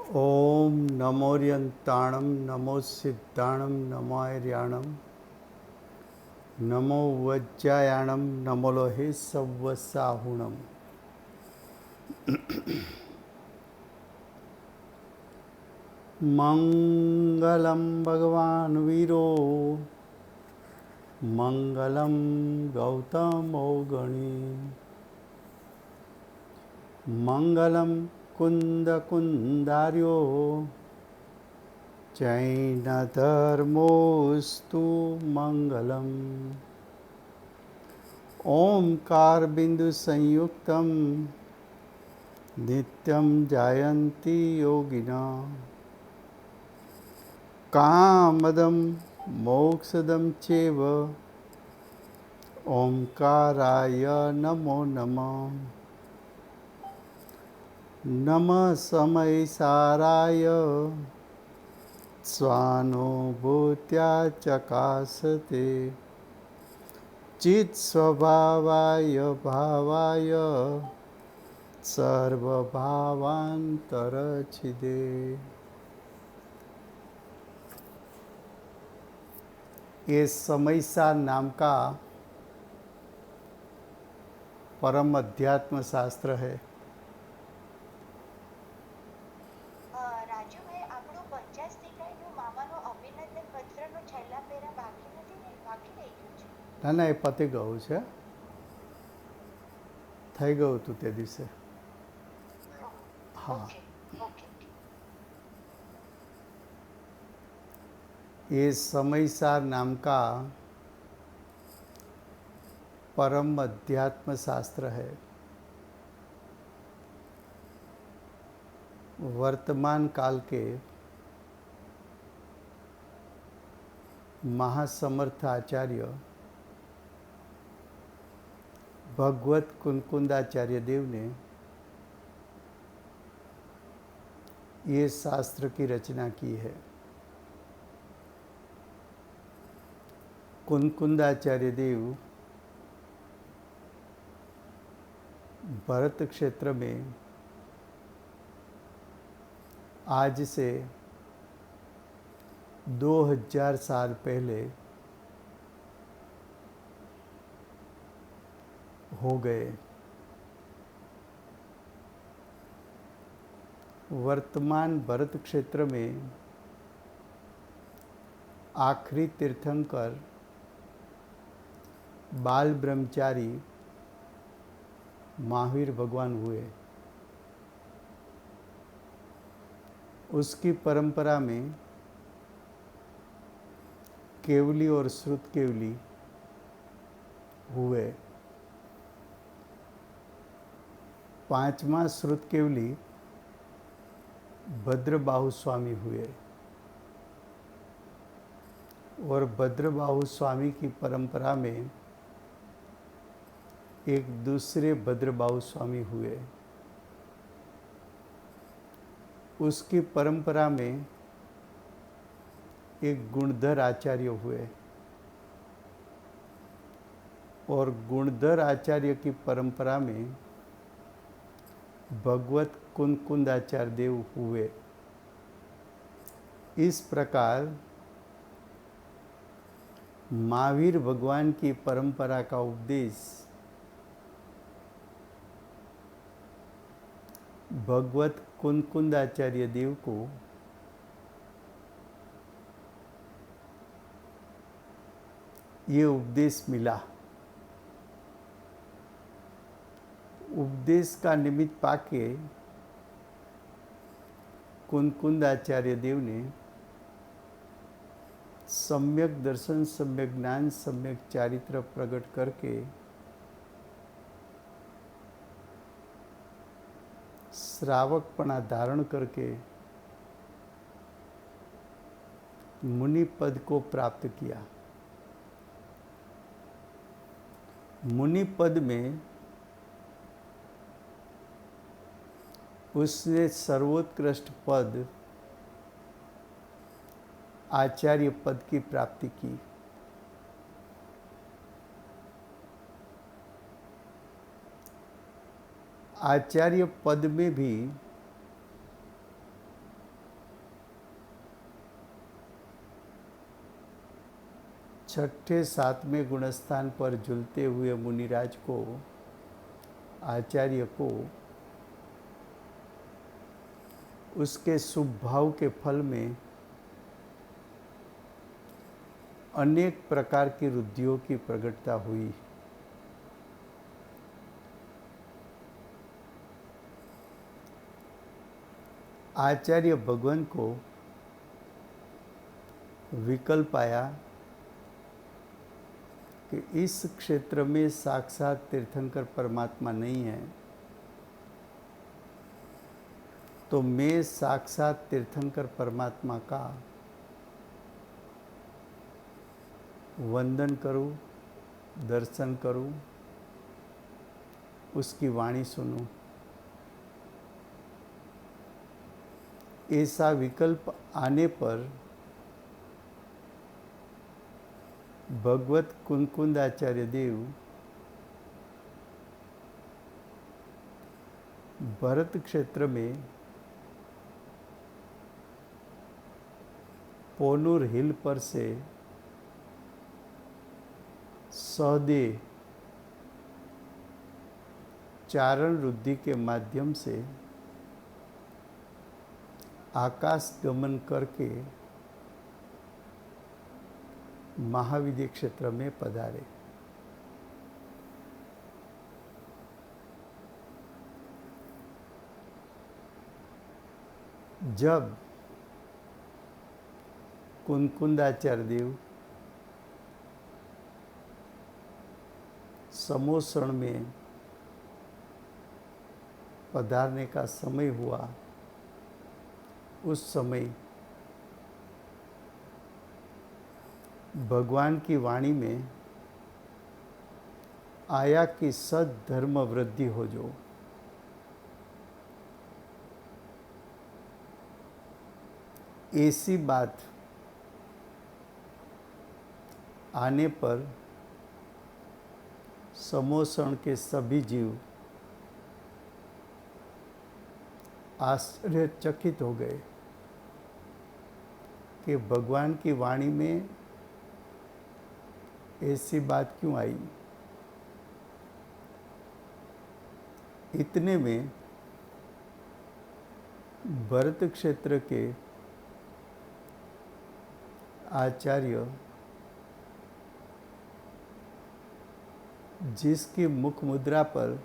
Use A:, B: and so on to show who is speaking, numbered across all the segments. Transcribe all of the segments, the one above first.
A: ओम नमोर्यंताणं नमो सिद्धाणं नमो आर्याणं नमो वज्रायाणं नमो लोहे सव्वसाहुणम्। मंगलं भगवान् वीरो मंगलं गौतमो गणी मंगलं कुन्दकुन्दार्यो जैनधर्मोऽस्तु मंगलम्। ओंकार बिंदु संयुक्तं नित्यं जायन्ति योगिना कामदं मोक्षदं चैव ओंकाराय नमो नमः। नमः समयसाराय स्वानुभूत्या चकासते चित् स्वभावाय भावाय सर्वभावांतरछिदे। ये समयसार नाम का परम अध्यात्म शास्त्र है।
B: રાજુભાઈ આપણું 50 મામાનો અભિનંદન પત્રનો છેલ્લા પેરા બાકી નથી ને બાકી રહી ગયું છે.
A: ના ના, એ પતી ગયું છે, થઈ ગયું હતું તે દિવસે. हाँ,
B: ઓકે ઓકે.
A: ये समयसार नाम का परम अध्यात्म शास्त्र है। वर्तमान काल के महासमर्थ आचार्य भगवत कुनकुंदाचार्य देव ने ये शास्त्र की रचना की है। कुनकुंदाचार्य देव भरत क्षेत्र में आज से 2000 साल पहले हो गए। वर्तमान भरत क्षेत्र में आखिरी तीर्थंकर बाल ब्रह्मचारी महावीर भगवान हुए। उसकी परंपरा में केवली और श्रुत केवली हुए। पांचवा श्रुत केवली भद्रबाहु स्वामी हुए और भद्रबाहु स्वामी की परंपरा में एक दूसरे भद्रबाहु स्वामी हुए। उसकी परंपरा में एक गुणधर आचार्य हुए और गुणधर आचार्य की परंपरा में भगवत कुनकुंदाचार्य देव हुए। इस प्रकार महावीर भगवान की परंपरा का उपदेश भगवत कुनकुंदाचार्य देव को ये उपदेश मिला। उपदेश का निमित्त पाके कुनकुंदाचार्य देव ने सम्यक दर्शन, सम्यक ज्ञान, सम्यक चारित्र प्रकट करके श्रावकपणा धारण करके मुनि पद को प्राप्त किया। मुनि पद में उसने सर्वोत्कृष्ट पद आचार्य पद की प्राप्ति की। आचार्य पद में भी छठे सातवें गुणस्थान पर झूलते हुए मुनिराज को, आचार्य को, उसके शुभ भाव के फल में अनेक प्रकार की रुद्धियों की प्रकटता हुई। आचार्य भगवान को विकल्प आया कि इस क्षेत्र में साक्षात तीर्थंकर परमात्मा नहीं है, तो मैं साक्षात तीर्थंकर परमात्मा का वंदन करूं, दर्शन करूं, उसकी वाणी सुनूं। ऐसा विकल्प आने पर भगवत कुंकुंदाचार्य देव भरत क्षेत्र में पोनूर हिल पर से सहदे चारण रुद्धि के माध्यम से आकाश गमन करके महाविद्य क्षेत्र में पधारे। जब कुंकुंदाचार्य देव समोसरण में पधारने का समय हुआ, उस समय भगवान की वाणी में आया कि सद्धर्म वृद्धि हो जो। ऐसी बात आने पर समोसण के सभी जीव आश्चर्यचकित हो गए कि भगवान की वाणी में ऐसी बात क्यों आई। इतने में भरत क्षेत्र के आचार्य, जिसकी मुख मुद्रा पर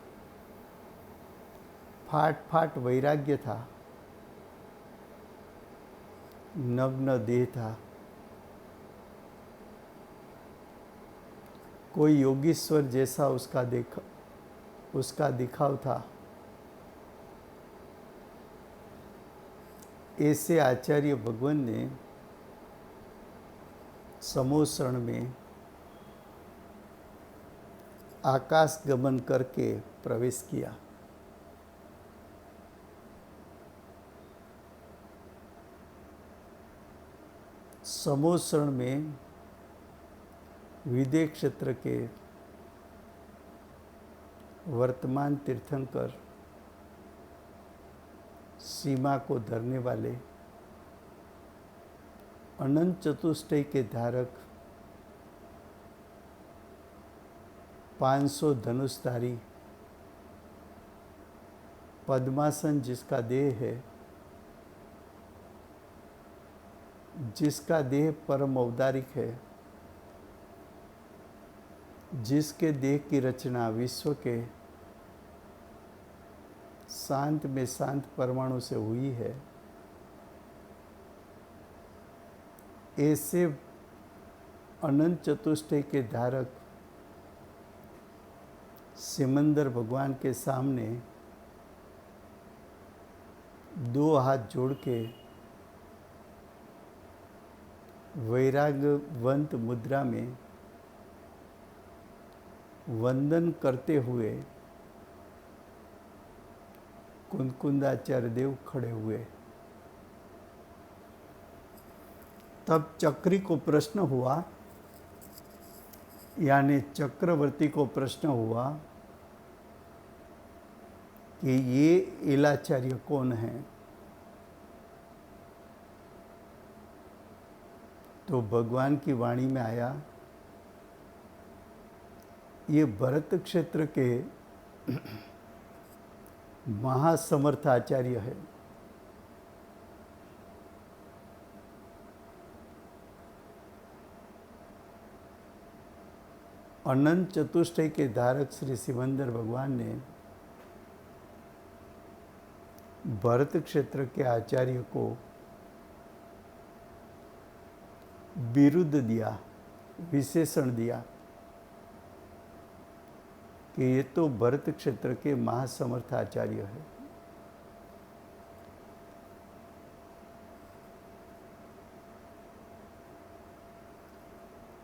A: फाट फाट वैराग्य था, नग्न देह था, कोई योगीश्वर जैसा उसका दिखाव था, ऐसे आचार्य भगवान ने समोसरण में आकाश गमन करके प्रवेश किया। समोसरण में विदेह क्षेत्र के वर्तमान तीर्थंकर, सीमा को धरने वाले, अनंत चतुष्टय के धारक, 500 धनुषधारी, पद्मासन जिसका देह है, जिसका देह परम औदारिक है, जिसके देह की रचना विश्व के शांत में शांत परमाणु से हुई है, ऐसे अनंत चतुष्टय के धारक सिमंदर भगवान के सामने दो हाथ जोड़ के वैराग्यवंत मुद्रा में वंदन करते हुए कुंकुंदाचार्य देव खड़े हुए। तब चक्री को प्रश्न हुआ, यानी चक्रवर्ती को प्रश्न हुआ कि ये इलाचार्य कौन है। तो भगवान की वाणी में आया ये भरत क्षेत्र के महासमर्थ आचार्य है। अनंत चतुष्टय के धारक श्री सिमंदर भगवान ने भरत क्षेत्र के आचार्य को बिरुद दिया, विशेषण दिया कि ये तो भरत क्षेत्र के महासमर्थ आचार्य है।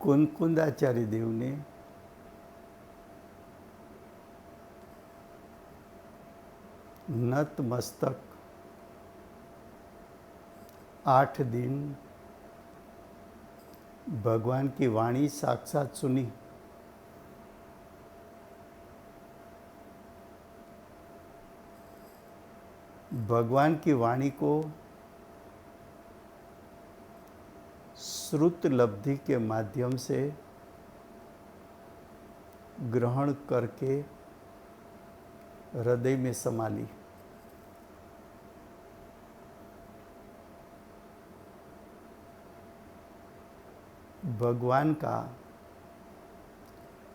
A: कुंकुंदाचार्य देव ने नतमस्तक 8 दिन भगवान की वाणी साक्षात सुनी। भगवान की वाणी को श्रुत लब्धि के माध्यम से ग्रहण करके हृदय में समा ली। भगवान का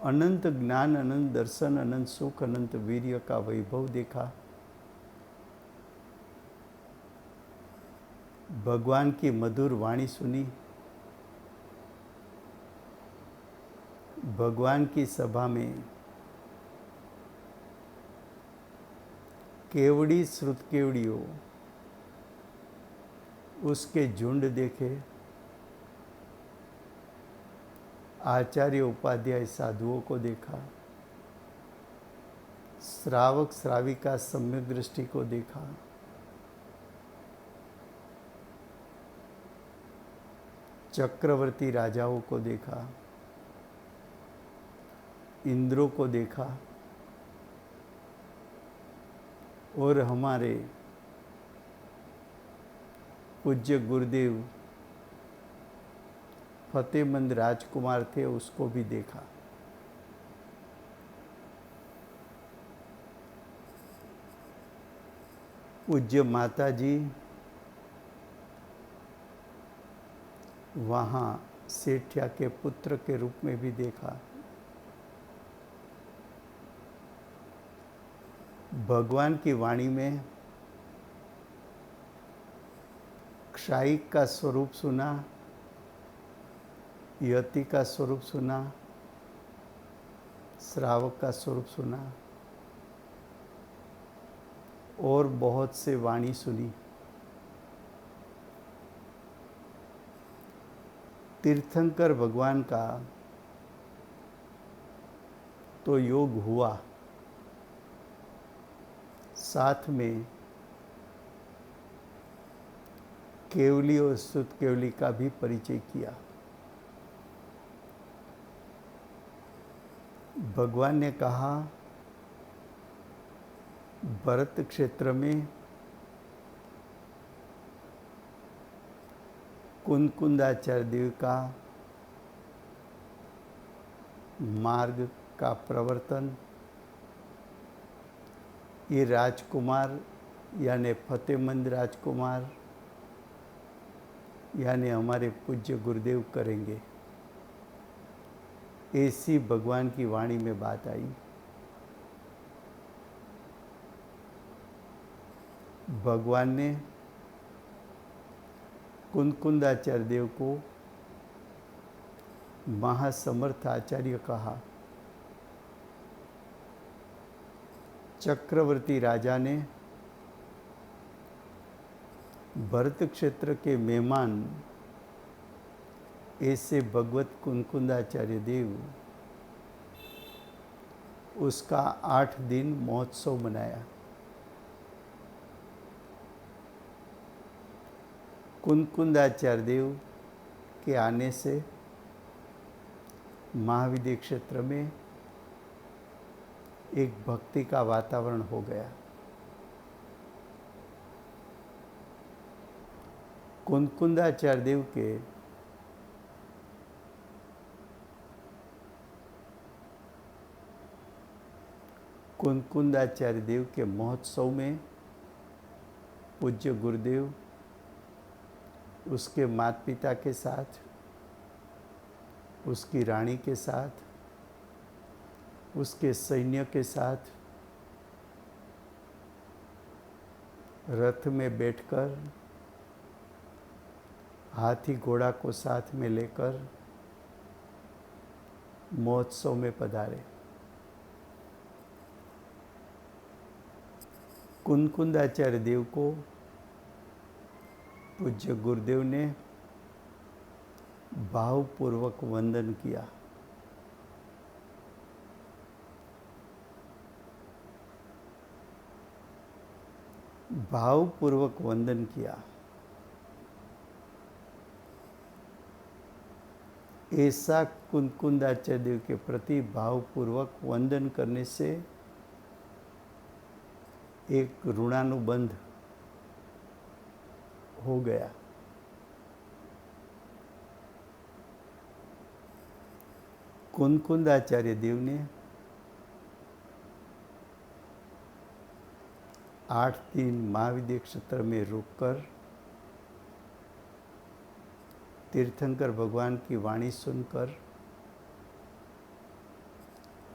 A: अनंत ज्ञान, अनंत दर्शन, अनंत सुख, अनंत वीर्य का वैभव देखा। भगवान की मधुर वाणी सुनी। भगवान की सभा में केवड़ी श्रुत केवड़ियों उसके झुंड देखे। आचार्य उपाध्याय साधुओं को देखा। श्रावक श्राविका सम्यक दृष्टि को देखा। चक्रवर्ती राजाओं को देखा। इंद्रों को देखा। और हमारे पूज्य गुरुदेव फतेहमंद राजकुमार थे, उसको भी देखा। पूज्य माता जी वहाँ सेठिया के पुत्र के रूप में भी देखा। भगवान की वाणी में क्षायिक का स्वरूप सुना, यति का स्वरूप सुना, श्रावक का स्वरूप सुना और बहुत से वाणी सुनी। तीर्थंकर भगवान का तो योग हुआ, साथ में केवली और सुत केवली का भी परिचय किया। भगवान ने कहा, भरत क्षेत्र में कुंकुंदाचार्य देव का मार्ग का प्रवर्तन ये राजकुमार यानी फतेहमंद राजकुमार यानी हमारे पूज्य गुरुदेव करेंगे। ऐसी भगवान की वाणी में बात आई। भगवान ने कुंकुंदाचार्य देव को महासमर्थ आचार्य कहा। चक्रवर्ती राजा ने भरत क्षेत्र के मेहमान ऐसे भगवत कुंकुंदाचार्य देव उसका 8 दिन महोत्सव मनाया। कुंकुंदाचार्य देव के आने से महाविद्य क्षेत्र में एक भक्ति का वातावरण हो गया। कुंकुंदाचार्य देव के कुंकुंदाचार्य देव के महोत्सव में पूज्य गुरुदेव उसके माता पिता के साथ, उसकी रानी के साथ, उसके सैन्य के साथ रथ में बैठकर, हाथी घोड़ा को साथ में लेकर महोत्सव में पधारे। कुंकुंदाचार्य देव को पूज्य गुरुदेव ने भावपूर्वक वंदन किया। भावपूर्वक वंदन किया। ऐसा कुंकुंदाचार्य देव के प्रति भावपूर्वक वंदन करने से एक ऋणानुबंध हो गया। कुंकुंदाचार्य देव ने 8 दिन महाविद्य क्षेत्र में रुककर तीर्थंकर भगवान की वाणी सुनकर,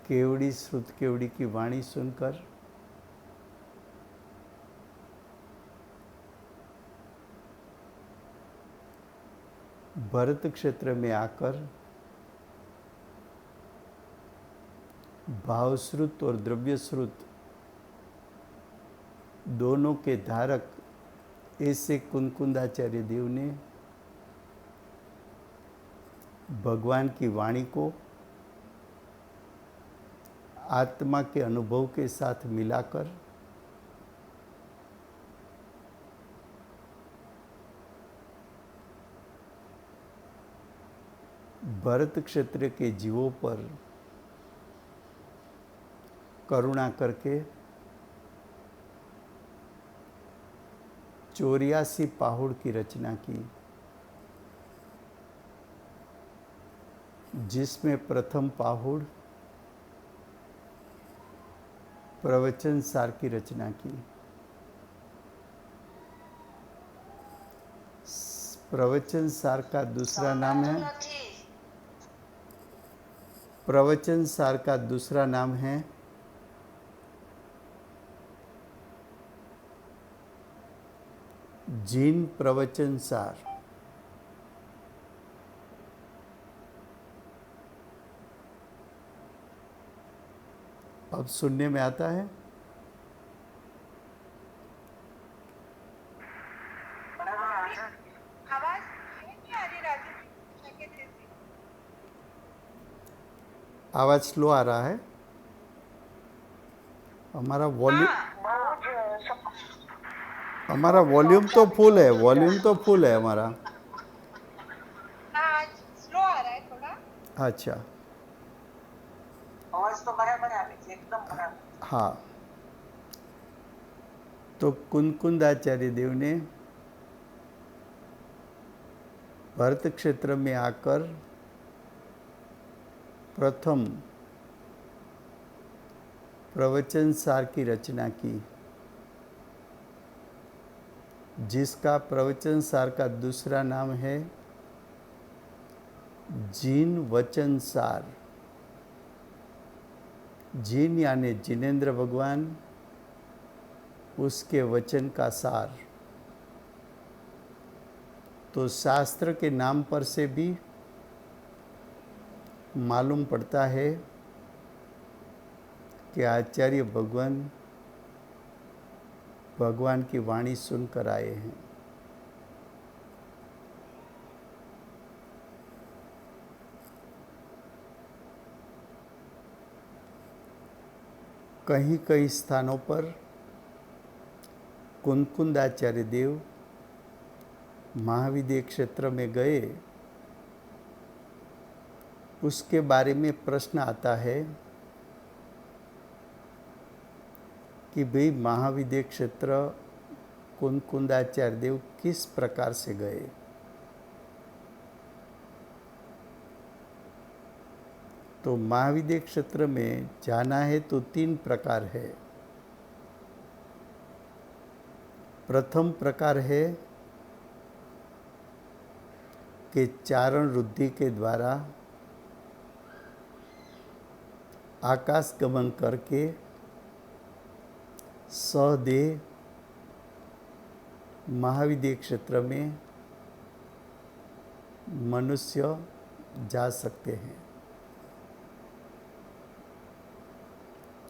A: केवड़ी श्रुत केवड़ी की वाणी सुनकर भरत क्षेत्र में आकर भावश्रुत और द्रव्यश्रुत दोनों के धारक ऐसे कुंकुंदाचार्य देव ने भगवान की वाणी को आत्मा के अनुभव के साथ मिलाकर भरत क्षेत्र के जीवों पर करुणा करके 84 पाहुड़ की रचना की, जिसमें प्रथम पाहुड़ प्रवचन सार की रचना की। प्रवचन सार का दूसरा नाम है प्रवचन सार का दूसरा नाम है जीन प्रवचन सार। अब सुनने में आता है।
B: आवाज नहीं आ रही राजू जी?
A: आवाज स्लो आ रहा है। हमारा वॉल्यूम तो फुल है, वॉल्यूम तो फुल है हमारा।
B: आज स्लो आ रहा है थोड़ा।
A: अच्छा,
C: आवाज तो बराबर आ रही है, एकदम बराबर।
A: हाँ। तो कुंकुंदाचार्य देव ने भरत क्षेत्र में आकर प्रथम प्रवचन सार की रचना की, जिसका प्रवचन सार का दूसरा नाम है जीन वचन सार। जीन यानी जिनेंद्र भगवान, उसके वचन का सार। तो शास्त्र के नाम पर से भी मालूम पड़ता है कि आचार्य भगवान की वाणी सुनकर आए हैं। कहीं कहीं स्थानों पर कुंकुंदाचार्य देव महाविद्य क्षेत्र में गए, उसके बारे में प्रश्न आता है कि भाई महाविद्य क्षेत्र कुंकुंदाचार्य देव किस प्रकार से गए। तो महाविद्य क्षेत्र में जाना है तो 3 प्रकार है। प्रथम प्रकार है कि चारण रुद्धि के द्वारा आकाश गमन करके सहदेह महाविद्य क्षेत्र में मनुष्य जा सकते हैं।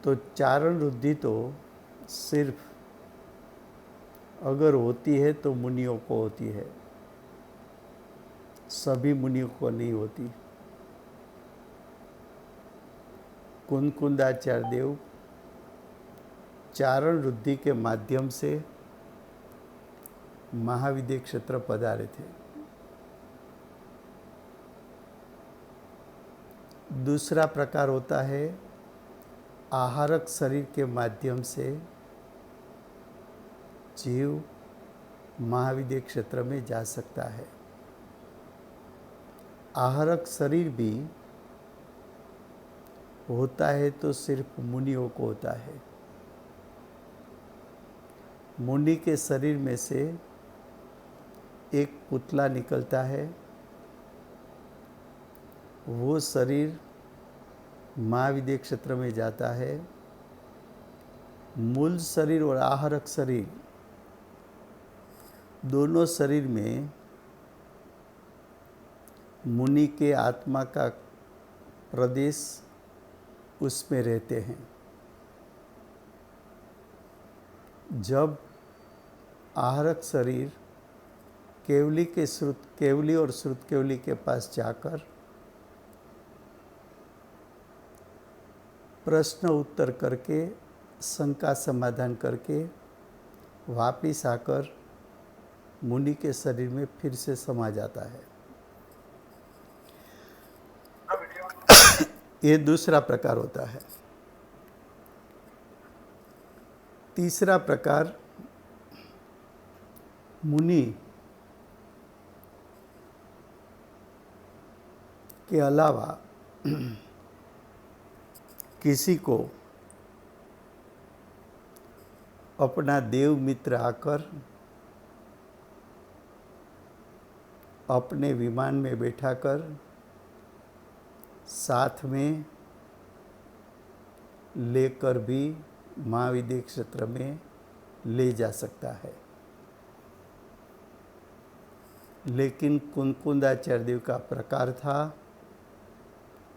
A: तो चारण रुद्धि तो सिर्फ अगर होती है तो मुनियों को होती है, सभी मुनियों को नहीं होती। कुंदकुंदाचार्य देव चारण रुद्धि के माध्यम से महाविद्य क्षेत्र पधारे थे। दूसरा प्रकार होता है आहारक शरीर के माध्यम से जीव महाविद्य क्षेत्र में जा सकता है। आहारक शरीर भी होता है तो सिर्फ मुनियों को होता है। मुनि के शरीर में से एक पुतला निकलता है, वो शरीर महाविद्य क्षेत्र में जाता है। मूल शरीर और आहारक शरीर दोनों शरीर में मुनि के आत्मा का प्रदेश उसमें रहते हैं। जब आहारक शरीर केवली और श्रुत केवली के पास जाकर प्रश्न उत्तर करके शंका समाधान करके वापिस आकर मुनि के शरीर में फिर से समा जाता है। ये दूसरा प्रकार होता है। तीसरा प्रकार मुनि के अलावा किसी को अपना देव मित्र आकर अपने विमान में बैठाकर साथ में लेकर भी महाविद्य क्षेत्र में ले जा सकता है। लेकिन कुंदकुंदाचार्य देव का प्रकार था,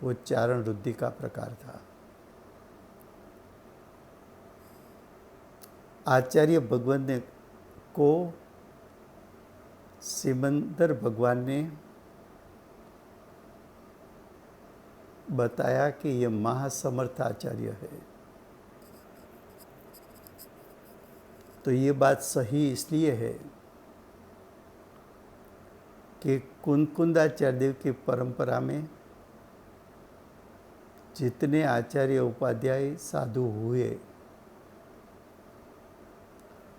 A: वो चारण रुद्धि का प्रकार था। आचार्य भगवान ने को सिमंदर भगवान ने बताया कि ये महासमर्थ आचार्य है। तो ये बात सही इसलिए है कि कुंदकुंदाचार्य देव की परंपरा में जितने आचार्य उपाध्याय साधु हुए,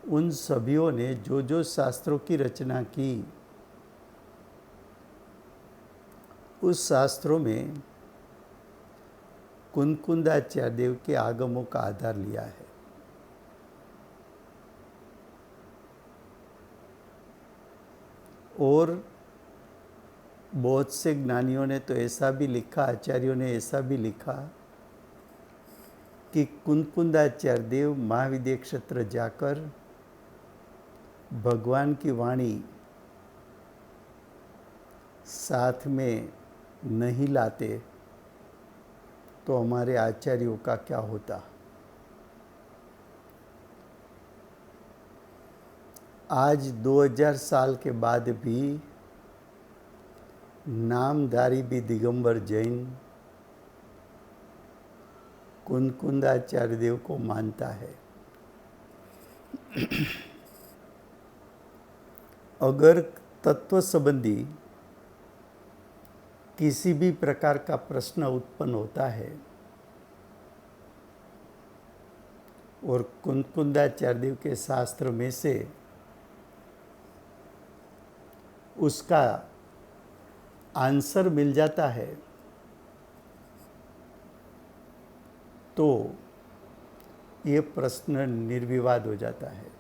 A: उन सभियों ने जो जो शास्त्रों की रचना की, उस शास्त्रों में कुंदकुंदाचार्य देव के आगमों का आधार लिया है। और बहुत से ज्ञानियों ने तो ऐसा भी लिखा, आचार्यों ने ऐसा भी लिखा कि कुंदकुंदाचार्य देव महाविद्य क्षेत्र जाकर भगवान की वाणी साथ में नहीं लाते तो हमारे आचार्यों का क्या होता। आज 2000 साल के बाद भी नामधारी भी दिगंबर जैन कुंदकुंदाचार्य देव को मानता है। अगर तत्व संबंधी किसी भी प्रकार का प्रश्न उत्पन्न होता है और कुंदकुंदाचार्य देव के शास्त्र में से उसका आंसर मिल जाता है, तो ये प्रश्न निर्विवाद हो जाता है।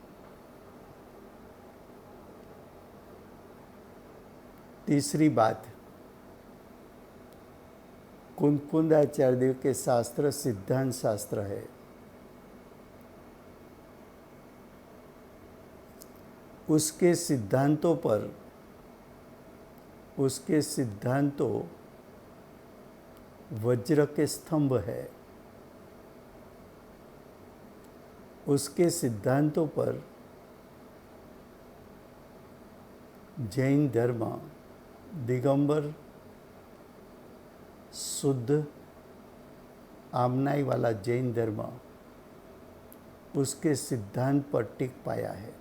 A: तीसरी बात, कुंकुंदाचार्य देव के शास्त्र सिद्धांत शास्त्र है। उसके सिद्धांतों वज्र के स्तंभ है। उसके सिद्धांतों पर जैन धर्म दिगंबर शुद्ध आमनाई वाला जैन धर्म उसके सिद्धांत पर टिक पाया है।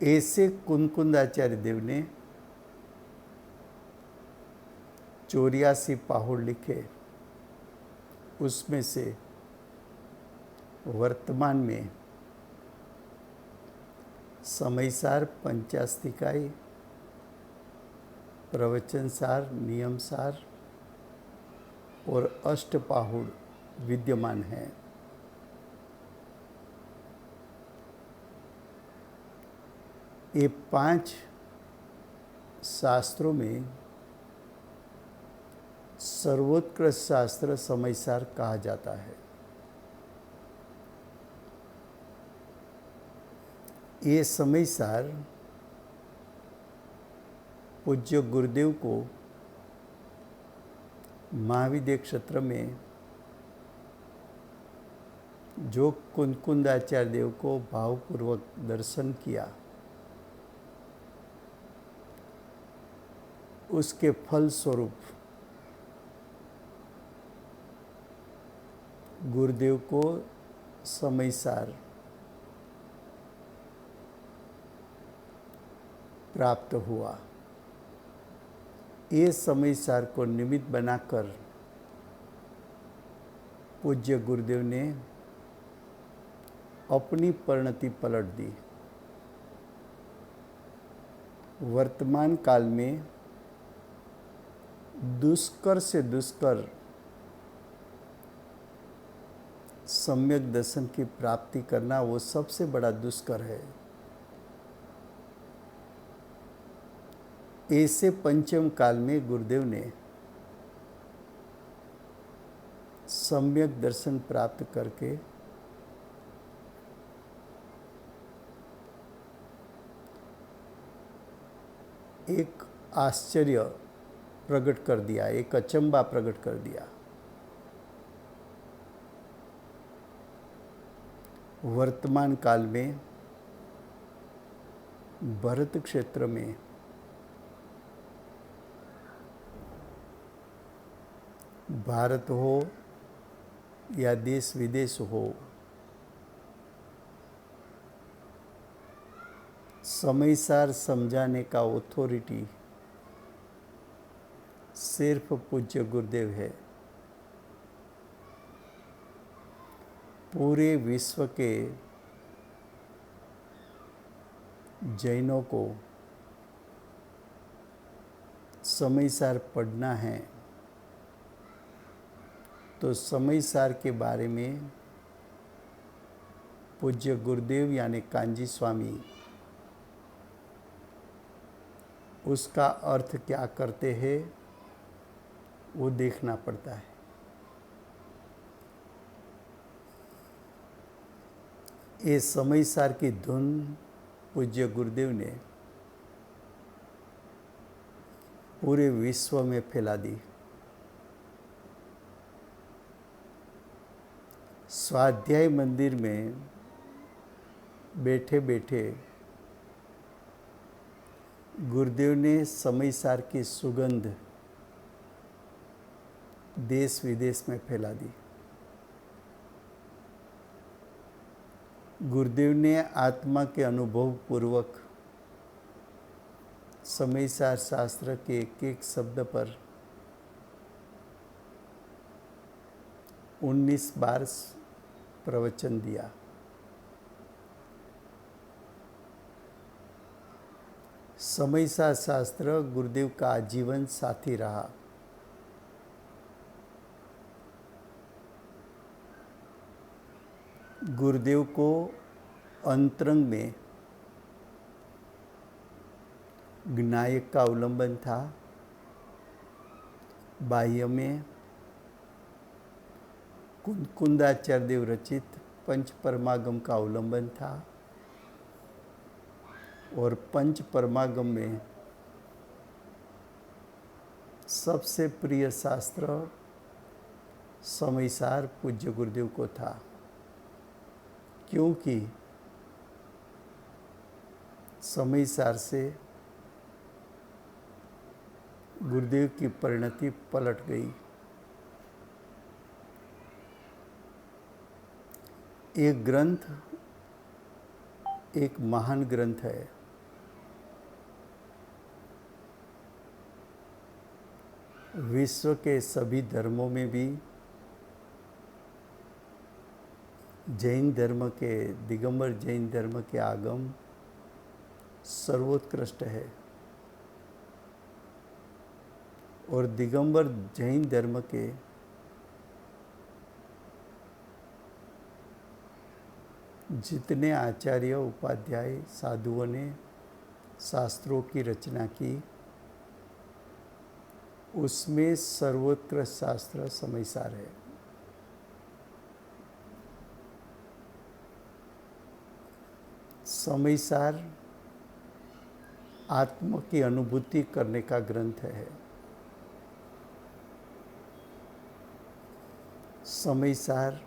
A: ऐसे कुंकुंदाचार्य देव ने 84 पाहुड़ लिखे। उसमें से वर्तमान में समयसार, पंचास्तिकाई, प्रवचनसार, नियमसार और अष्टपाहुड़ विद्यमान हैं। ये 5 शास्त्रों में सर्वोत्कृष्ट शास्त्र समयसार कहा जाता है। ये समयसार पूज्य गुरुदेव को महाविद्य क्षेत्र में जो कुंकुंदाचार्य देव को भावपूर्वक दर्शन किया, उसके फल स्वरूप गुरुदेव को समयसार प्राप्त हुआ। ये समयसार को निमित्त बनाकर पूज्य गुरुदेव ने अपनी परिणति पलट दी। वर्तमान काल में दुष्कर से दुष्कर सम्यक दर्शन की प्राप्ति करना वो सबसे बड़ा दुष्कर है। ऐसे पंचम काल में गुरुदेव ने सम्यक दर्शन प्राप्त करके एक आश्चर्य प्रकट कर दिया, एक अचंबा प्रकट कर दिया। वर्तमान काल में भरत क्षेत्र में भारत हो या देश विदेश हो, समयसार समझाने का अथॉरिटी सिर्फ पूज्य गुरुदेव है। पूरे विश्व के जैनों को समयसार पढ़ना है तो समयसार के बारे में पूज्य गुरुदेव यानी कांजी स्वामी उसका अर्थ क्या करते हैं वो देखना पड़ता है। ये समयसार की धुन पूज्य गुरुदेव ने पूरे विश्व में फैला दी। स्वाध्याय मंदिर में बैठे बैठे गुरुदेव ने समयसार की सुगंध देश विदेश में फैला दी। गुरुदेव ने आत्मा के अनुभव पूर्वक समयसार शास्त्र के एक एक शब्द पर 19 बार प्रवचन दिया। समयसार शास्त्र गुरुदेव का आजीवन साथी रहा। गुरुदेव को अंतरंग में ज्ञायक का अवलंबन था, बाह्य में कुंदाचार्य देव रचित पंच परमागम का अवलंबन था, और पंच परमागम में सबसे प्रिय शास्त्र समयसार पूज्य गुरुदेव को था, क्योंकि समयसार से गुरुदेव की परिणति पलट गई। एक ग्रंथ एक महान ग्रंथ है। विश्व के सभी धर्मों में भी जैन धर्म के, दिगंबर जैन धर्म के आगम सर्वोत्कृष्ट है, और दिगंबर जैन धर्म के जितने आचार्य उपाध्याय साधुओं ने शास्त्रों की रचना की, उसमें सर्वोत्कृष्ट शास्त्र समयसार है। समयसार आत्मा की अनुभूति करने का ग्रंथ है। समयसार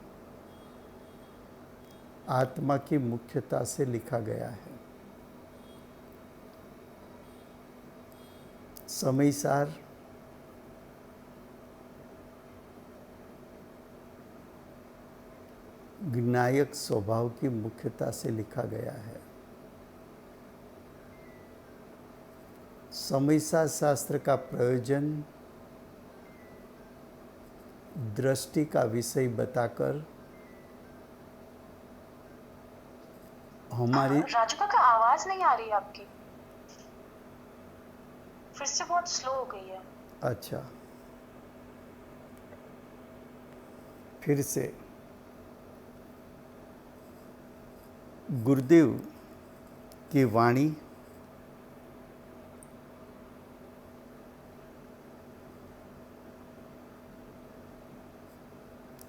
A: आत्मा की मुख्यता से लिखा गया है। समयसार ज्ञायक स्वभाव की मुख्यता से लिखा गया है। समयसार शास्त्र का प्रयोजन दृष्टि का विषय बताकर हमारी
D: राजू का आवाज नहीं आ रही आपकी, फिर से बहुत स्लो हो गई है।
A: अच्छा, फिर से गुरुदेव की वाणी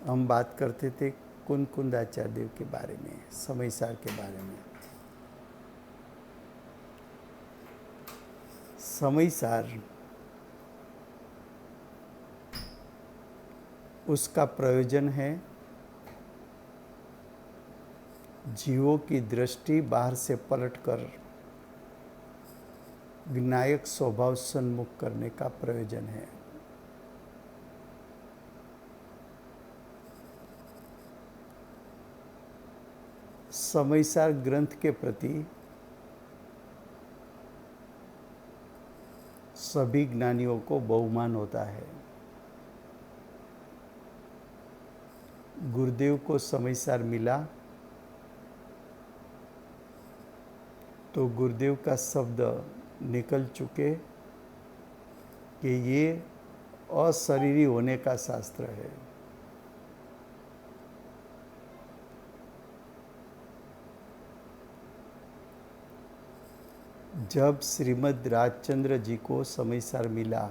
A: हम बात करते थे कुंदाचार्य देव के बारे में, समयसार के बारे में। समयसार उसका प्रयोजन है जीवों की दृष्टि बाहर से पलटकर ज्ञायक स्वभाव सन्मुख करने का प्रयोजन है। समयसार ग्रंथ के प्रति सभी ज्ञानियों को बहुमान होता है। गुरुदेव को समयसार मिला तो गुरुदेव का शब्द निकल चुके कि ये अशरीरी होने का शास्त्र है। जब श्रीमद् राजचंद्र जी को समयसार मिला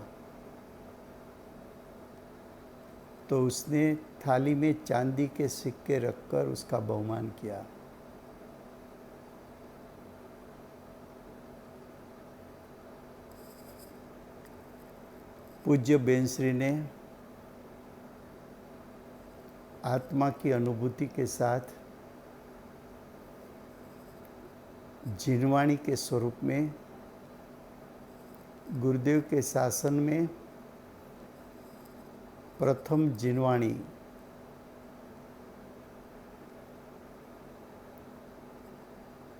A: तो उसने थाली में चांदी के सिक्के रखकर उसका बहुमान किया। पूज्य बेंसरी ने आत्मा की अनुभूति के साथ जिनवाणी के स्वरूप में गुरुदेव के शासन में प्रथम जिनवाणी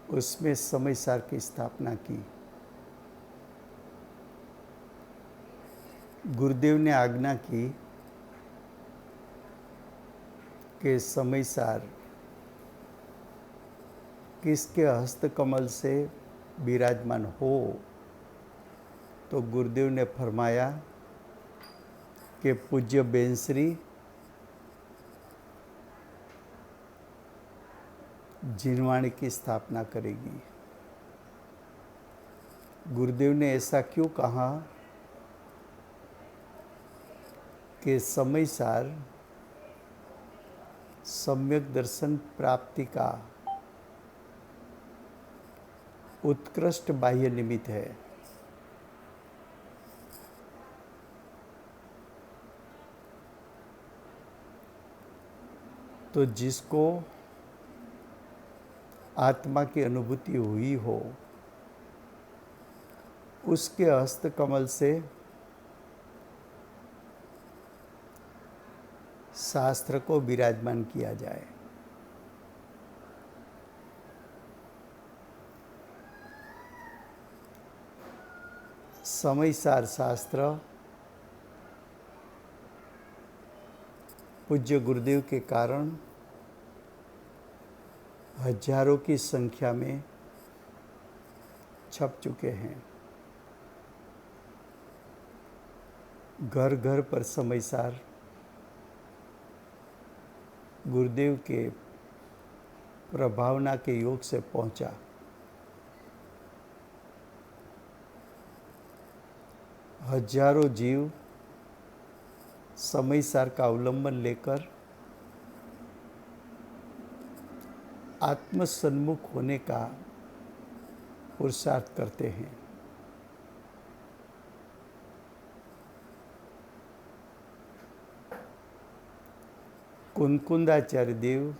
A: उसमें समयसार की स्थापना की। गुरुदेव ने आज्ञा की कि समयसार किसके हस्तकमल से विराजमान हो, तो गुरुदेव ने फरमाया कि पूज्य बेंसरी जिनवाणी की स्थापना करेगी। गुरुदेव ने ऐसा क्यों कहा कि समय सार सम्यक दर्शन प्राप्ति का उत्कृष्ट बाह्य निमित्त है। तो जिसको आत्मा की अनुभूति हुई हो, उसके हस्त कमल से शास्त्र को विराजमान किया जाए। समय सार शास्त्र पूज्य गुरुदेव के कारण हजारों की संख्या में छप चुके हैं। घर घर पर समय सार गुरुदेव के प्रभावना के योग से पहुंचा। हजारों जीव समय सार का अवलंबन लेकर आत्मसन्मुख होने का पुरुषार्थ करते हैं। कुंकुंदाचार्य देव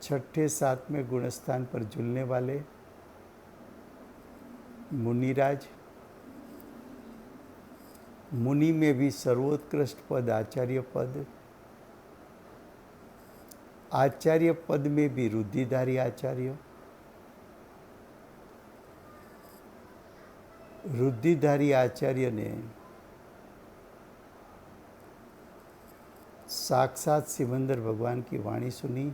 A: छठे सातवें गुणस्थान पर झूलने वाले मुनिराज, मुनि में भी सर्वोत्कृष्ट पद आचार्य पद, आचार्य पद में भी रुद्धिधारी आचार्य, रुद्धिधारी आचार्य ने साक्षात सिमंदर भगवान की वाणी सुनी।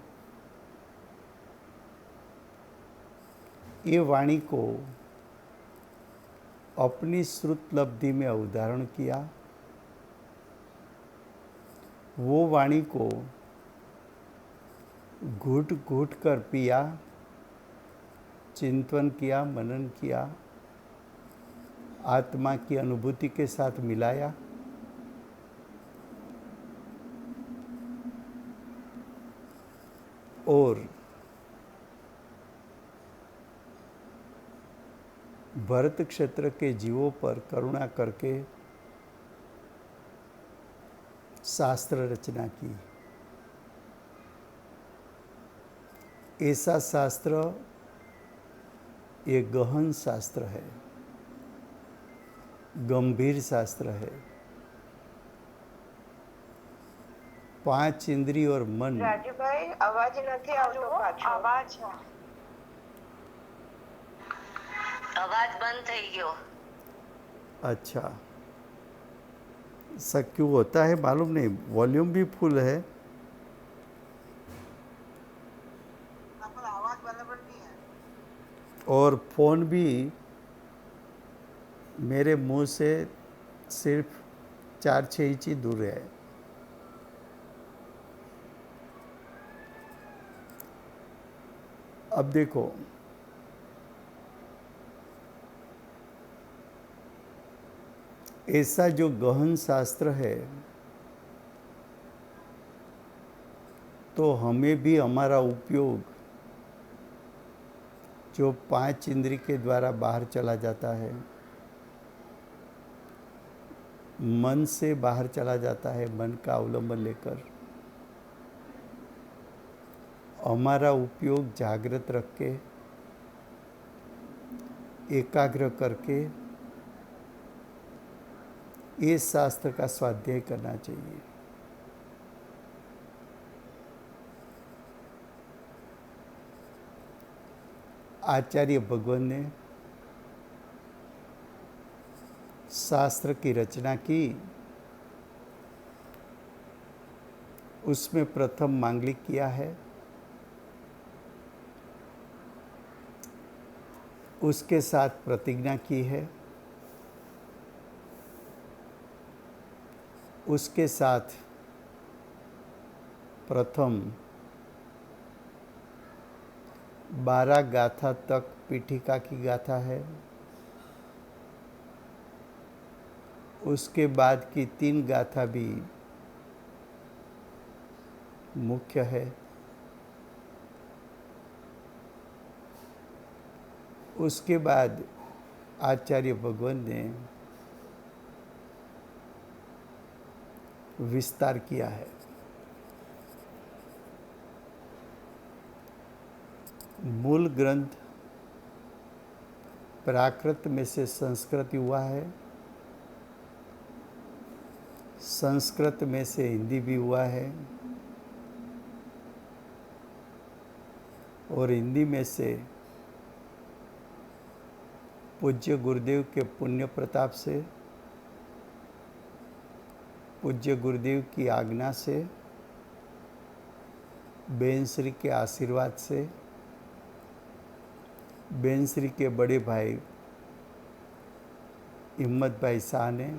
A: ये वाणी को अपनी श्रुत लब्धि में अवधारण किया। वो वाणी को घूट घूट कर पिया, चिंतन किया, मनन किया, आत्मा की अनुभूति के साथ मिलाया। और भरत क्षेत्र के जीवों पर करुणा करके शास्त्र रचना की। ऐसा शास्त्र ये गहन शास्त्र है, गंभीर शास्त्र है। 5 इंद्रिय और मन।
C: રાજુભાઈ અવાજ નથી આવતો પાછો.
D: आवाज
E: અવાજ બંધ થઈ ગયો.
A: अच्छा, ऐसा क्यों होता है मालूम नहीं। वॉल्यूम भी फुल है
C: આપણો અવાજ બરાબર નહીં આવે.
A: और फ़ोन भी मेरे मुंह से सिर्फ 4-6 इंच ही दूर है। अब देखो, ऐसा जो गहन शास्त्र है, तो हमें भी हमारा उपयोग जो 5 इंद्रिय के द्वारा बाहर चला जाता है, मन से बाहर चला जाता है, मन का अवलंबन लेकर, हमारा उपयोग जागृत रख के, एकाग्र करके इस शास्त्र का स्वाध्याय करना चाहिए। आचार्य भगवान ने शास्त्र की रचना की। उसमें प्रथम मांगलिक किया है, उसके साथ प्रतिज्ञा की है, उसके साथ प्रथम 12 गाथा तक पीठिका की गाथा है। उसके बाद की 3 गाथा भी मुख्य है। उसके बाद आचार्य भगवान ने विस्तार किया है। मूल ग्रंथ प्राकृत में से संस्कृत हुआ है, संस्कृत में से हिंदी भी हुआ है, और हिंदी में से पूज्य गुरुदेव के पुण्य प्रताप से, पूज्य गुरुदेव की आज्ञा से, बेन श्री के आशीर्वाद से, बेन श्री के बड़े भाई हिम्मत भाई शाह ने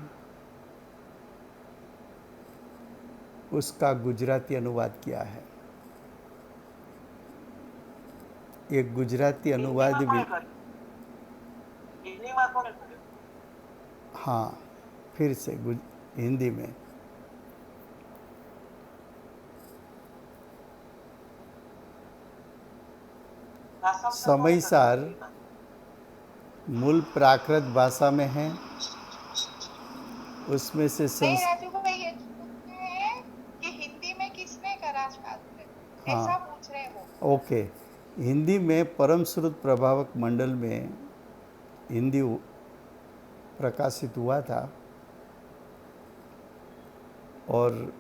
A: उसका गुजराती अनुवाद किया है। एक गुजराती अनुवाद भी,
C: हिंदी में कौन है?
A: हाँ, फिर से हिंदी में। समयसार मूल प्राकृत भाषा में है, उसमें से
B: नहीं राजू भाई, ये पूछ रहे हैं कि हिंदी में किसने करा शास्त्र,
A: हाँ।
B: ऐसा पूछ रहे हो।
A: ओके, हिंदी में परम श्रुत प्रभावक मंडल में हिंदी प्रकाशित हुआ था, और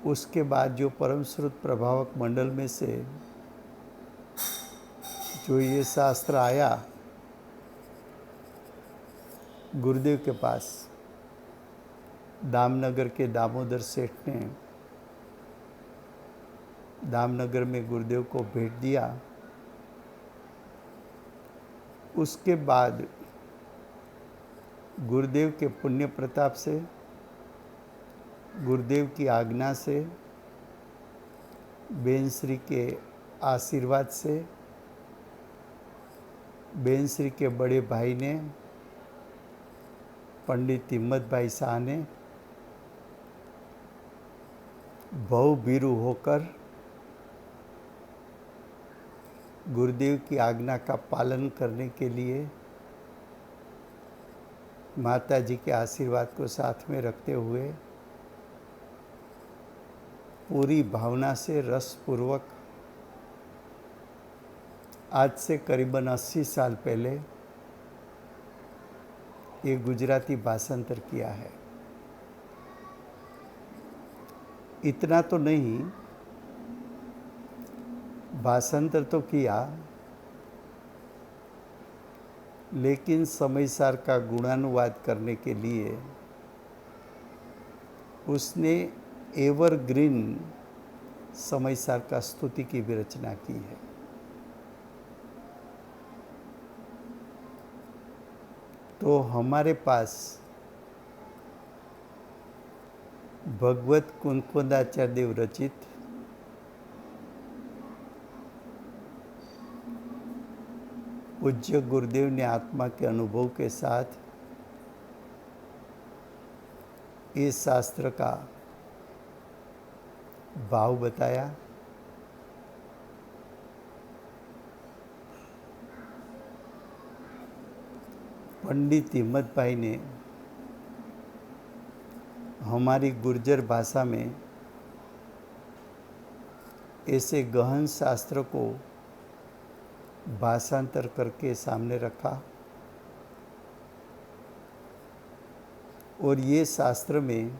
A: उसके बाद जो परम श्रुत प्रभावक मंडल में से जो ये शास्त्र आया गुरुदेव के पास, दामनगर के दामोदर सेठ ने दामनगर में गुरुदेव को भेंट दिया। उसके बाद गुरुदेव के पुण्य प्रताप से, गुरुदेव की आज्ञा से, बेन श्री के आशीर्वाद से, बेन श्री के बड़े भाई ने, पंडित हिम्मत भाई शाह ने बहुबीरू होकर गुरुदेव की आज्ञा का पालन करने के लिए, माता जी के आशीर्वाद को साथ में रखते हुए पूरी भावना से रसपूर्वक आज से करीबन 80 साल पहले ये गुजराती भाषांतर किया है। इतना तो नहीं, भाषांतर तो किया, लेकिन समयसार का गुणानुवाद करने के लिए उसने एवरग्रीन समयसार का स्तुति की भी रचना की है। तो हमारे पास भगवत कुंकुदाचार्य देव रचित पूज्य गुरुदेव ने आत्मा के अनुभव के साथ इस शास्त्र का भाव बताया। पंडित हिम्मत भाई ने हमारी गुर्जर भाषा में ऐसे गहन शास्त्र को भाषांतर करके सामने रखा, और ये शास्त्र में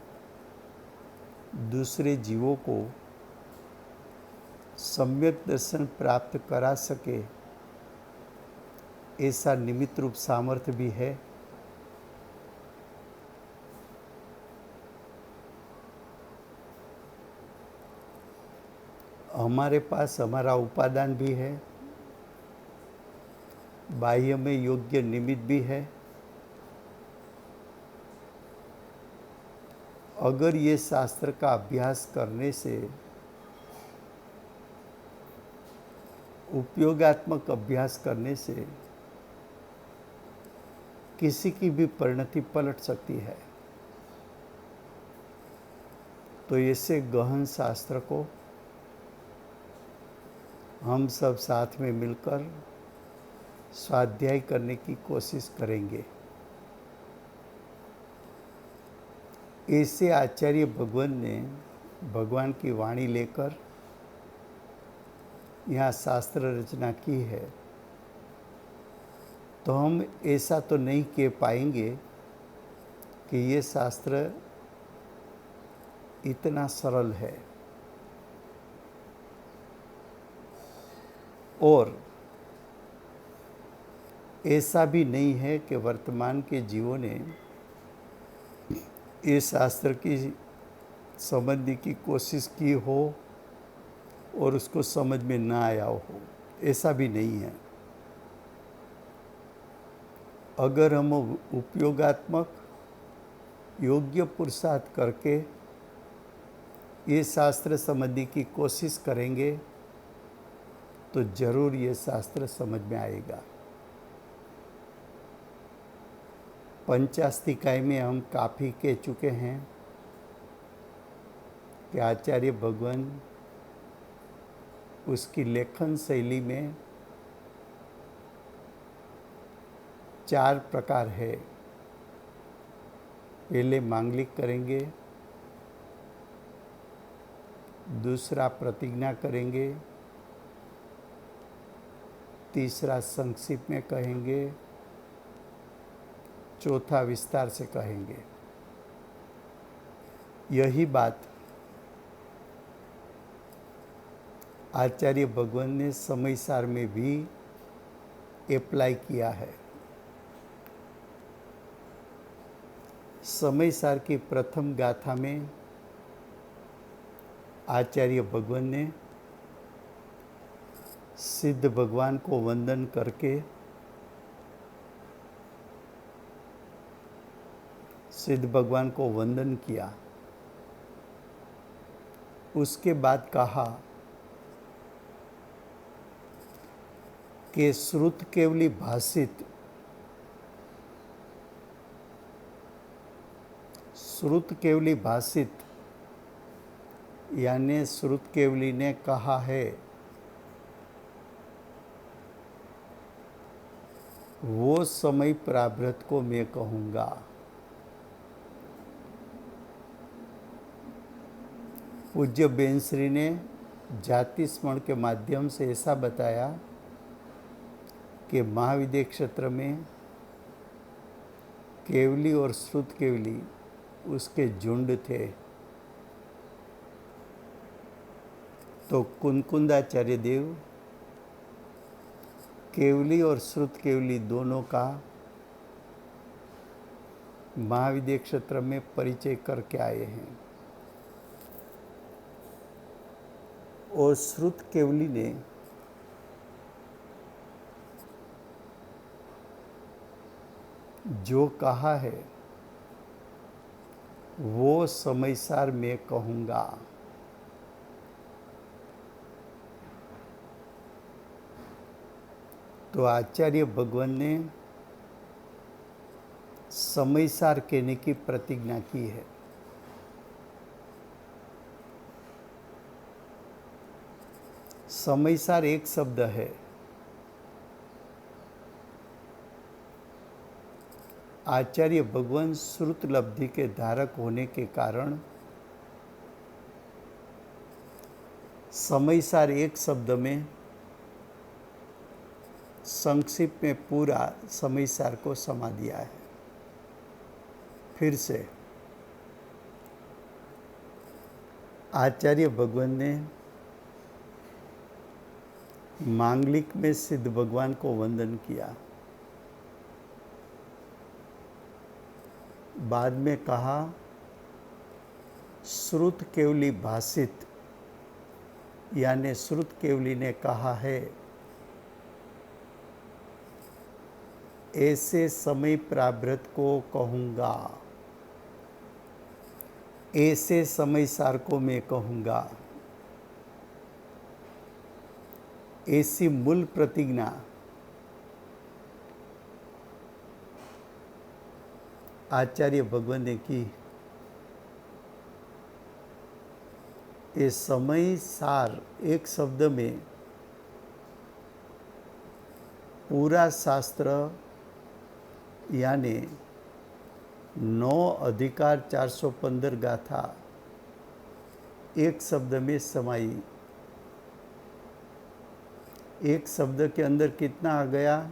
A: दूसरे जीवों को सम्यक दर्शन प्राप्त करा सके ऐसा निमित्त रूप सामर्थ्य भी है। हमारे पास हमारा उपादान भी है, बाह्य में योग्य निमित्त भी है। अगर ये शास्त्र का अभ्यास करने से उपयोगात्मक अभ्यास करने से किसी की भी परिणति पलट सकती है। तो ऐसे गहन शास्त्र को हम सब साथ में मिलकर स्वाध्याय करने की कोशिश करेंगे। ऐसे आचार्य भगवान ने भगवान की वाणी लेकर यहाँ शास्त्र रचना की है। तो हम ऐसा तो नहीं कह पाएंगे कि ये शास्त्र इतना सरल है, और ऐसा भी नहीं है कि वर्तमान के जीवों ने इस शास्त्र की समझने की कोशिश की हो और उसको समझ में ना आया हो, ऐसा भी नहीं है। अगर हम उपयोगात्मक योग्य पुरुषार्थ करके ये शास्त्र समझने की कोशिश करेंगे तो जरूर ये शास्त्र समझ में आएगा। पंचास्तिकाय में हम काफ़ी कह चुके हैं कि आचार्य भगवान उसकी लेखन शैली में 4 प्रकार है। पहले मांगलिक करेंगे, दूसरा प्रतिज्ञा करेंगे, तीसरा संक्षिप्त में कहेंगे, चौथा विस्तार से कहेंगे। यही बात आचार्य भगवान ने समय सार में भी अप्लाई किया है। समय सार की प्रथम गाथा में आचार्य भगवान ने सिद्ध भगवान को वंदन करके सिद्ध भगवान को वंदन किया। उसके बाद कहा कि श्रुत केवली भाषित, श्रुत केवली भाषित यानी श्रुत केवली ने कहा है, वो समय प्रारब्ध को मैं कहूँगा। पूज्य बेनश्री ने जाति स्मरण के माध्यम से ऐसा बताया कि महाविद्य क्षेत्र में केवली और श्रुत केवली उसके झुंड थे। तो कुनकुंदाचार्य देव केवली और श्रुत केवली दोनों का महाविद्य क्षेत्र में परिचय करके आए हैं। और श्रुत केवली ने जो कहा है वो समय सार मैं कहूँगा। तो आचार्य भगवान ने समय सार कहने की प्रतिज्ञा की है। समय सार एक शब्द है। आचार्य भगवान श्रुत लब्धि के धारक होने के कारण समय सार एक शब्द में संक्षिप्त में पूरा समय सार को समा दिया है। फिर से आचार्य भगवान ने मांगलिक में सिद्ध भगवान को वंदन किया। बाद में कहा श्रुत केवली भाषित यानी श्रुत केवली ने कहा है, ऐसे समय प्रारब्ध को कहूँगा, ऐसे समय सार को मैं कहूँगा। ऐसी मूल प्रतिज्ञा आचार्य भगवान ने की। ये समय सार एक शब्द में पूरा शास्त्र यानी 9 अधिकार 415 गाथा एक शब्द में समाई। एक शब्द के अंदर कितना आ गया?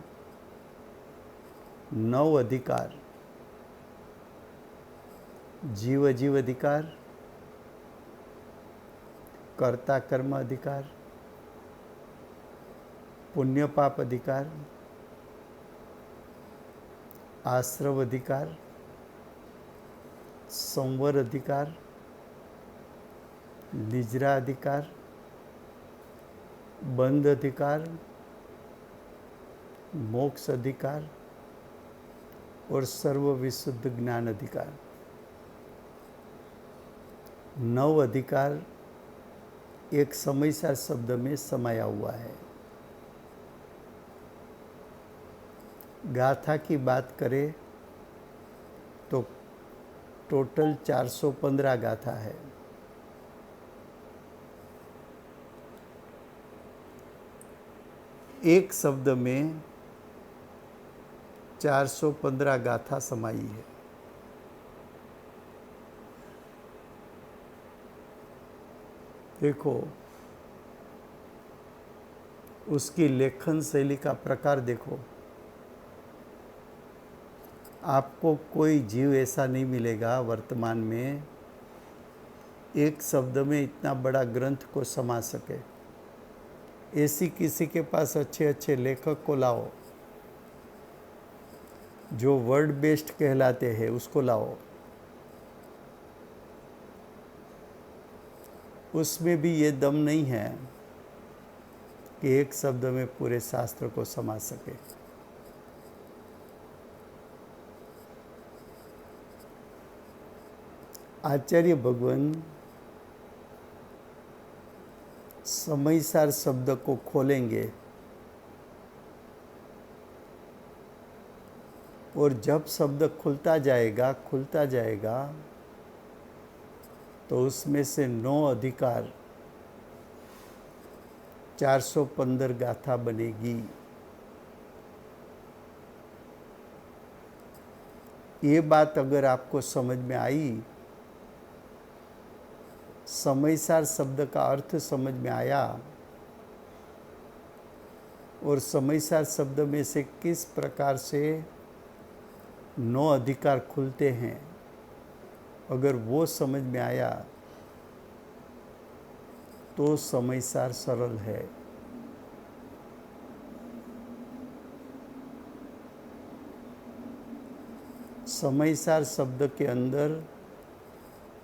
A: 9 अधिकार। जीव जीव अधिकार, कर्ता कर्म अधिकार, पुण्य पाप अधिकार, आश्रव अधिकार, संवर अधिकार, निजरा अधिकार, बंध अधिकार, मोक्ष अधिकार और सर्व विशुद्ध ज्ञान अधिकार। 9 अधिकार एक समयसार शब्द में समाया हुआ है। गाथा की बात करें तो टोटल 415 गाथा है। एक शब्द में 415 गाथा समाई है। देखो उसकी लेखन शैली का प्रकार देखो। आपको कोई जीव ऐसा नहीं मिलेगा वर्तमान में एक शब्द में इतना बड़ा ग्रंथ को समा सके। ऐसी किसी के पास अच्छे अच्छे लेखक को लाओ, जो वर्ड बेस्ड कहलाते हैं उसको लाओ। उसमें भी ये दम नहीं है कि एक शब्द में पूरे शास्त्र को समा सके। आचार्य भगवान समयसार शब्द को खोलेंगे और जब शब्द खुलता जाएगा तो उसमें से 9 अधिकार 415 गाथा बनेगी। ये बात अगर आपको समझ में आई, समयसार शब्द का अर्थ समझ में आया और समयसार शब्द में से किस प्रकार से 9 अधिकार खुलते हैं, अगर वो समझ में आया तो समयसार सरल है। समयसार शब्द के अंदर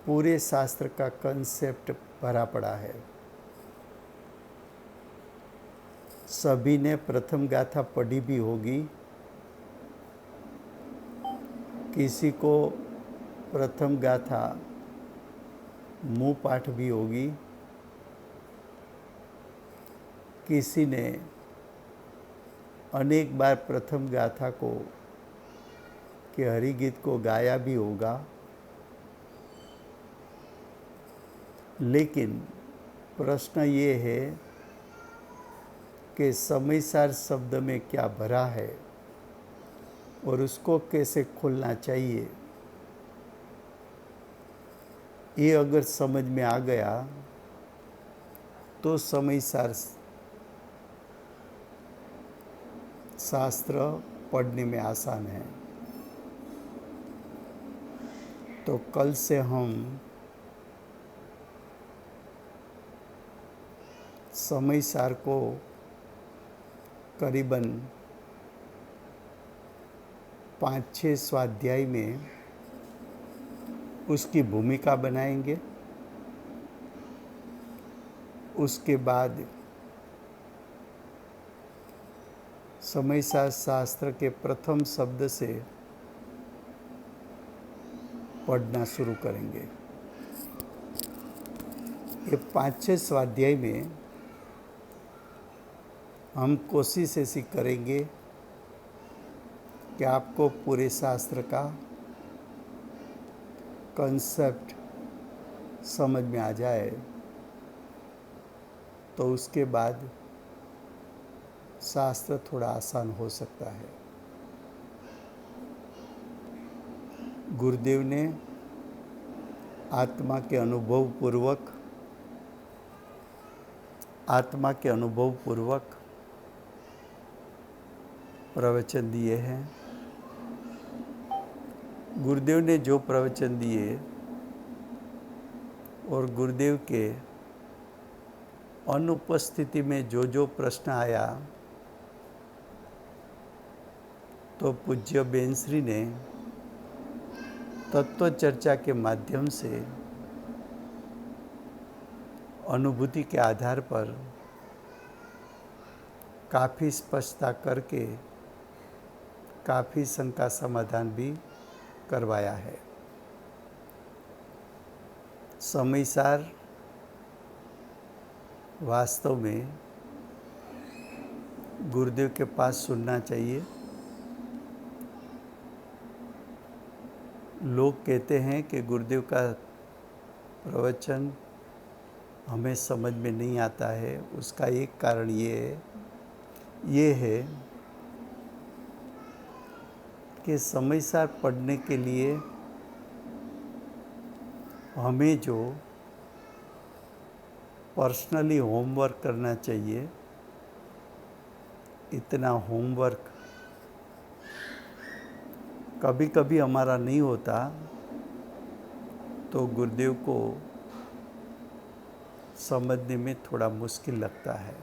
A: पूरे शास्त्र का कंसेप्ट भरा पड़ा है। सभी ने प्रथम गाथा पढ़ी भी होगी, किसी को प्रथम गाथा मुंह पाठ भी होगी, किसी ने अनेक बार प्रथम गाथा को के हरिगीत को गाया भी होगा। लेकिन प्रश्न ये है कि समयसार शब्द में क्या भरा है और उसको कैसे खोलना चाहिए। ये अगर समझ में आ गया तो समयसार शास्त्र पढ़ने में आसान है। तो कल से हम समयसार को करीबन 5-6 स्वाध्याय में उसकी भूमिका बनाएंगे। उसके बाद समयसार शास्त्र के प्रथम शब्द से पढ़ना शुरू करेंगे। ये 5-6 स्वाध्याय में हम कोशिश ऐसी करेंगे कि आपको पूरे शास्त्र का कंसेप्ट समझ में आ जाए, तो उसके बाद शास्त्र थोड़ा आसान हो सकता है। गुरुदेव ने आत्मा के अनुभव पूर्वक प्रवचन दिए हैं। गुरुदेव ने जो प्रवचन दिए और गुरुदेव के अनुपस्थिति में जो जो प्रश्न आया, तो पूज्य बेनश्री ने तत्व चर्चा के माध्यम से अनुभूति के आधार पर काफ़ी स्पष्टता करके काफ़ी शंका समाधान भी करवाया है। समयसार वास्तव में गुरुदेव के पास सुनना चाहिए। लोग कहते हैं कि गुरुदेव का प्रवचन हमें समझ में नहीं आता है। उसका एक कारण ये है कि समयसार पढ़ने के लिए हमें जो पर्सनली होमवर्क करना चाहिए, इतना होमवर्क कभी कभी हमारा नहीं होता, तो गुरुदेव को समझने में थोड़ा मुश्किल लगता है।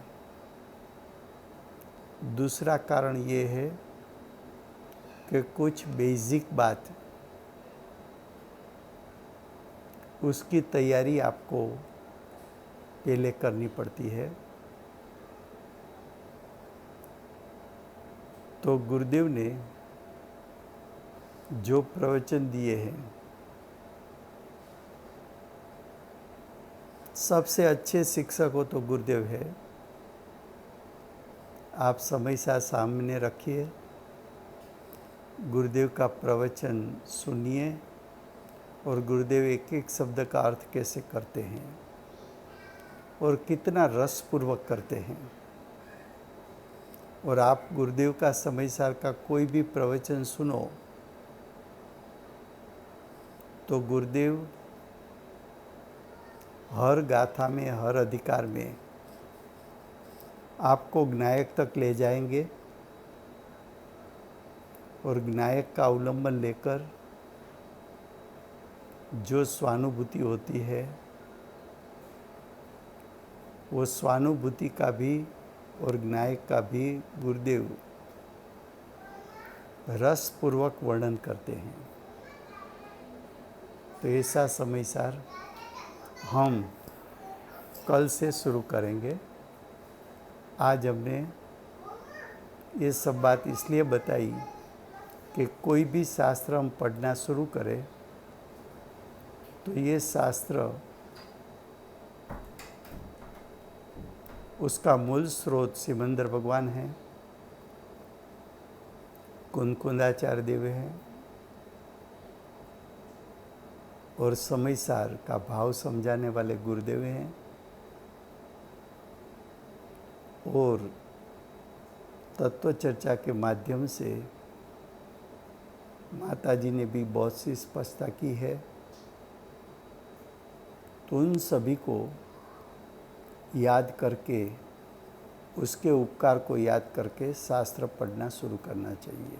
A: दूसरा कारण ये है कि कुछ बेसिक बात उसकी तैयारी आपको पहले करनी पड़ती है। तो गुरुदेव ने जो प्रवचन दिए हैं, सबसे अच्छे शिक्षक हो तो गुरुदेव है। आप समय से सामने रखिए, गुरुदेव का प्रवचन सुनिए और गुरुदेव एक एक शब्द का अर्थ कैसे करते हैं और कितना रसपूर्वक करते हैं। और आप गुरुदेव का समयसार का कोई भी प्रवचन सुनो तो गुरुदेव हर गाथा में, हर अधिकार में आपको ज्ञायक तक ले जाएंगे और ज्ञायक का अवलंबन लेकर जो स्वानुभूति होती है, वो स्वानुभूति का भी और ज्ञायक का भी गुरुदेव रसपूर्वक वर्णन करते हैं। तो ऐसा समयसार हम कल से शुरू करेंगे। आज हमने ये सब बात इसलिए बताई कि कोई भी शास्त्र हम पढ़ना शुरू करें तो ये शास्त्र, उसका मूल स्रोत सिमंदर भगवान है, कुंदकुंदाचार्य देव हैं और समयसार का भाव समझाने वाले गुरुदेव हैं। और तत्व चर्चा के माध्यम से माताजी ने भी बहुत सी स्पष्टता की है। तो उन सभी को याद करके, उसके उपकार को याद करके शास्त्र पढ़ना शुरू करना चाहिए।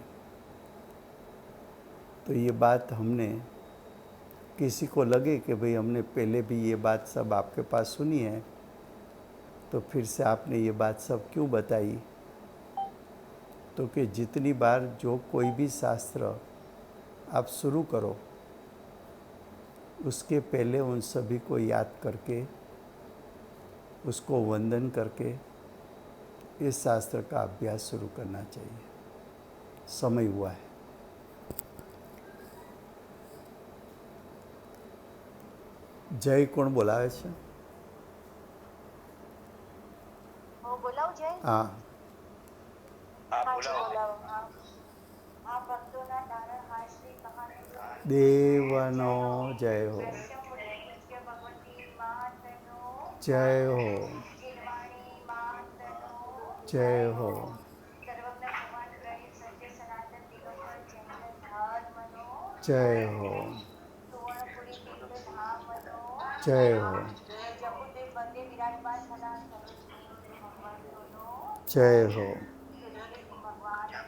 A: तो ये बात हमने, किसी को लगे कि भाई हमने पहले भी ये बात सब आपके पास सुनी है, तो फिर से आपने ये बात सब क्यों बताई, तो कि जितनी बार जो कोई भी शास्त्र आप शुरू करो, उसके पहले उन सभी को याद करके, उसको वंदन करके इस शास्त्र का अभ्यास शुरू करना चाहिए। समय हुआ है। जय कोण बोलावे छे?
B: બોલાવું જય?
A: हाँ, દેવનો જય હો,
B: પૂજ્ય ભગવતી માતનો,
A: જય હો,
B: જીનવાણી માતનો,
A: જય હો,
B: સર્વજ્ઞ ભગવાન પ્રણીત સત્ય સનાતન દિગંબર જૈન ધર્મનો,
A: જય હો,
B: સુવર્ણપુરી તીર્થ ધામનો,
A: જય હો,
B: જંબુદ્વીપ મધ્ય વિરાજમાન થનાર સર્વશ્રેષ્ઠ ભગવંતોનો,
A: જય હો,
B: સૂર્યકીર્તિ ભગવાનનો,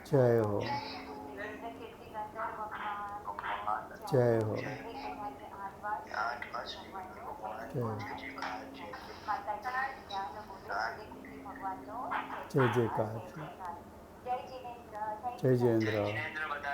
A: જય હો,
B: ઇન્દ્રકીર્તિ ગંધર્વ ભગવાન,
A: જય હો,
B: એકનાથે આઠ વાર ભગવાનનો,
A: જય
B: માતાજી જ્ઞાન બોલો સૂર્યકીર્તિ ભગવાનનો,
A: જય જયકાર છે.
B: જય જિનેન્દ્ર,
A: જય જયેન્દ્ર.